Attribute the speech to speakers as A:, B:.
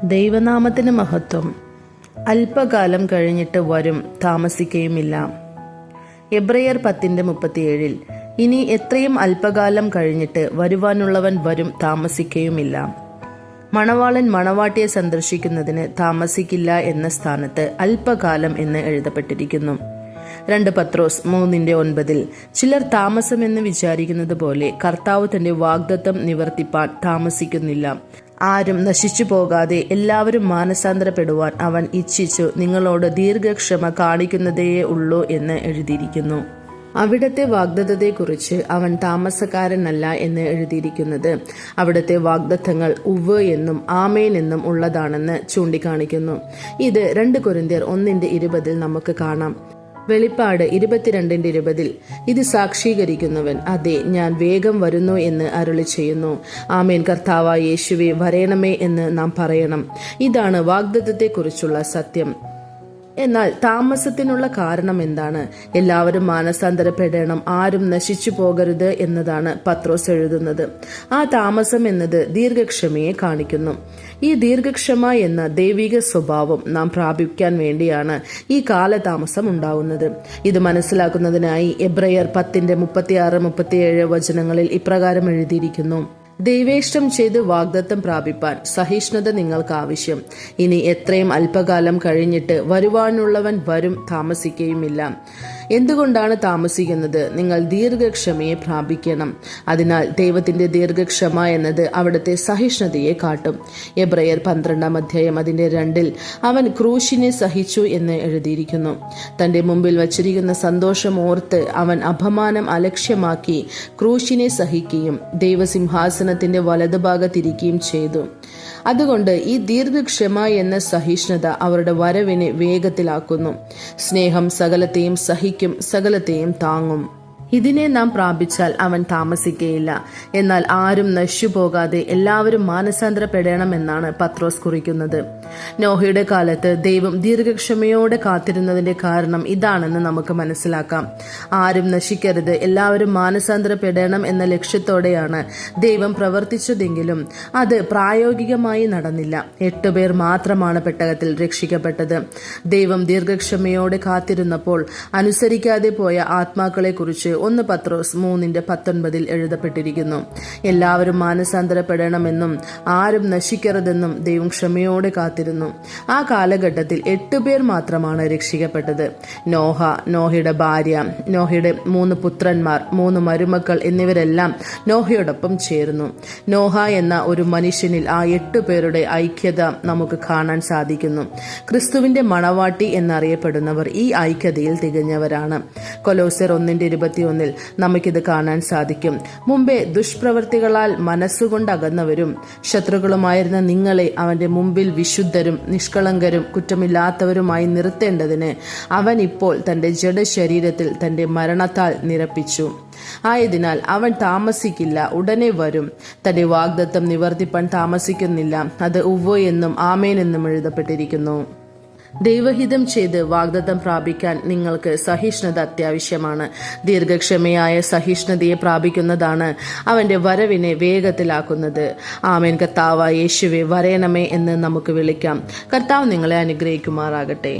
A: ദൈവനാമത്തിന് മഹത്വം. അല്പകാലം കഴിഞ്ഞിട്ട് വരും, താമസിക്കുകയുമില്ല. എബ്രയർ 10:37. ഇനി എത്രയും അല്പകാലം കഴിഞ്ഞിട്ട് വരുവാനുള്ളവൻ വരും, താമസിക്കുകയുമില്ല. മണവാളൻ മണവാട്ടിയെ സന്ദർശിക്കുന്നതിന് താമസിക്കില്ല എന്ന സ്ഥാനത്ത് അല്പകാലം എന്ന് എഴുതപ്പെട്ടിരിക്കുന്നു. 2 പത്രോസ് 3:9. ചിലർ താമസമെന്ന് വിചാരിക്കുന്നത് പോലെ കർത്താവ് തന്റെ വാഗ്ദത്തം നിവർത്തിപ്പാൻ താമസിക്കുന്നില്ല. ആരും നശിച്ചു പോകാതെ എല്ലാവരും മാനസാന്തരപ്പെടുവാൻ അവൻ ഇച്ഛിച്ചു നിങ്ങളോട് ദീർഘക്ഷമ കാണിക്കുന്നതേ ഉള്ളൂ എന്ന് എഴുതിയിരിക്കുന്നു. അവിടത്തെ വാഗ്ദത്തത്തെക്കുറിച്ച് അവൻ താമസക്കാരനല്ല എന്ന് എഴുതിയിരിക്കുന്നത് അവിടത്തെ വാഗ്ദത്തങ്ങൾ ഉവ്വ് എന്നും ആമേൻ എന്നും ഉള്ളതാണെന്ന് ചൂണ്ടിക്കാണിക്കുന്നു. ഇത് 2 കൊരിന്ത്യർ 1:20 നമുക്ക് കാണാം. വെളിപ്പാട് 22:20. ഇത് സാക്ഷീകരിക്കുന്നവൻ അതെ, ഞാൻ വേഗം വരുന്നു എന്ന് അരുളി ചെയ്യുന്നു. ആമേൻ. കർത്താവായ യേശുവേ, വരേണമേ എന്ന് നാം പറയണം. ഇതാണ് വാഗ്ദത്തത്തെക്കുറിച്ചുള്ള സത്യം. എന്നാൽ താമസത്തിനുള്ള കാരണം എന്താണ്? എല്ലാവരും മാനസാന്തരപ്പെടണം, ആരും നശിച്ചു പോകരുത് എന്നതാണ് പത്രോസ് എഴുതുന്നത്. ആ താമസം എന്നത് ദീർഘക്ഷമയെ കാണിക്കുന്നു. ഈ ദീർഘക്ഷമ എന്ന ദൈവിക സ്വഭാവം നാം പ്രാപിക്കാൻ വേണ്ടിയാണ് ഈ കാലതാമസം ഉണ്ടാവുന്നത്. ഇത് മനസ്സിലാക്കുന്നതിനായി എബ്രയർ 10:36-37 വചനങ്ങളിൽ ഇപ്രകാരം എഴുതിയിരിക്കുന്നു: ദൈവേഷ്ടം ചെയ്ത് വാഗ്ദത്തം പ്രാപിപ്പാൻ സഹിഷ്ണുത നിങ്ങൾക്ക് ആവശ്യം. ഇനി എത്രയും അല്പകാലം കഴിഞ്ഞിട്ട് വരുവാനുള്ളവൻ വരും, താമസിക്കുകയുമില്ല. എന്തുകൊണ്ടാണ് താമസിക്കുന്നത്? നിങ്ങൾ ദീർഘക്ഷമയെ പ്രാപിക്കണം. അതിനാൽ ദൈവത്തിന്റെ ദീർഘക്ഷമ എന്നത് അവിടുത്തെ സഹിഷ്ണുതയെ കാട്ടും. എബ്രയർ 12:2 അവൻ ക്രൂശിനെ സഹിച്ചു എന്ന് എഴുതിയിരിക്കുന്നു. തന്റെ മുമ്പിൽ വച്ചിരിക്കുന്ന സന്തോഷം ഓർത്ത് അവൻ അപമാനം അലക്ഷ്യമാക്കി ക്രൂശിനെ സഹിക്കുകയും ദൈവസിംഹാസനത്തിന്റെ വലതുഭാഗത്തിരിക്കുകയും ചെയ്തു. അതുകൊണ്ട് ഈ ദീർഘക്ഷമ എന്ന സഹിഷ്ണുത അവരുടെ വരവിനെ വേഗത്തിലാക്കുന്നു. സ്നേഹം സകലത്തെയും സഹിക്കും, സകലത്തെയും താങ്ങും. ഇതിനെ നാം പ്രാപിച്ചാൽ അവൻ താമസിക്കുകയില്ല. എന്നാൽ ആരും നശിച്ചു പോകാതെ എല്ലാവരും മാനസാന്തരപ്പെടണമെന്നാണ് പത്രോസ് കുറിക്കുന്നത്. നോഹയുടെ കാലത്ത് ദൈവം ദീർഘക്ഷമയോടെ കാത്തിരുന്നതിന്റെ കാരണം ഇതാണെന്ന് നമുക്ക് മനസ്സിലാക്കാം. ആരും നശിക്കരുത്, എല്ലാവരും മാനസാന്തരപ്പെടണം എന്ന ലക്ഷ്യത്തോടെയാണ് ദൈവം പ്രവർത്തിച്ചതെങ്കിലും അത് പ്രായോഗികമായി നടന്നില്ല. 8 പേർ മാത്രമാണ് പെട്ടകത്തിൽ രക്ഷിക്കപ്പെട്ടത്. ദൈവം ദീർഘക്ഷമയോടെ കാത്തിരുന്നപ്പോൾ അനുസരിക്കാതെ പോയ ആത്മാക്കളെ കുറിച്ച് 1 പത്രോസ് 3:19 എഴുതപ്പെട്ടിരിക്കുന്നു. എല്ലാവരും മാനസാന്തരപ്പെടണമെന്നും ആരും നശിക്കരുതെന്നും ദൈവം ക്ഷമയോടെ കാത്തിരുന്നു. ആ കാലഘട്ടത്തിൽ 8 പേർ മാത്രമാണ് രക്ഷിക്കപ്പെട്ടത്. നോഹ, നോഹയുടെ ഭാര്യ, നോഹയുടെ 3 പുത്രന്മാർ, 3 മരുമക്കൾ എന്നിവരെല്ലാം നോഹയോടൊപ്പം ചേർന്നു. നോഹ എന്ന ഒരു മനുഷ്യനിൽ ആ 8 പേരുടെ ഐക്യത നമുക്ക് കാണാൻ സാധിക്കുന്നു. ക്രിസ്തുവിന്റെ മണവാട്ടി എന്നറിയപ്പെടുന്നവർ ഈ ഐക്യതയിൽ തികഞ്ഞവരാണ്. കൊലോസ്യർ 1:21 നമുക്കിത് കാണാൻ സാധിക്കും. മുമ്പേ ദുഷ്പ്രവൃത്തികളാൽ മനസ്സുകൊണ്ട് അകന്നവരും ശത്രുക്കളുമായിരുന്ന നിങ്ങളെ അവന്റെ മുമ്പിൽ വിശുദ്ധരും നിഷ്കളങ്കരും കുറ്റമില്ലാത്തവരുമായി നിർത്തേണ്ടതിന് അവൻ ഇപ്പോൾ തന്റെ ജഡശരീരത്തിൽ തന്റെ മരണത്താൽ നിരപ്പിച്ചു. ആയതിനാൽ അവൻ താമസിക്കില്ല, ഉടനെ വരും. തന്റെ വാഗ്ദത്തം നിവർത്തിപ്പാൻ താമസിക്കുന്നില്ല. അത് ഉവ്വ് എന്നും ആമേൻ എന്നും എഴുതപ്പെട്ടിരിക്കുന്നു. ദൈവഹിതം ചെയ്ത് വാഗ്ദത്തം പ്രാപിക്കാൻ നിങ്ങൾക്ക് സഹിഷ്ണുത അത്യാവശ്യമാണ്. ദീർഘക്ഷമയായ സഹിഷ്ണുതയെ പ്രാപിക്കുന്നതാണ് അവന്റെ വരവിനെ വേഗത്തിലാക്കുന്നത്. ആമേൻ. കർത്താവായ യേശുവേ, വരേണമേ എന്ന് നമുക്ക് വിളിക്കാം. കർത്താവ് നിങ്ങളെ അനുഗ്രഹിക്കുമാറാകട്ടെ.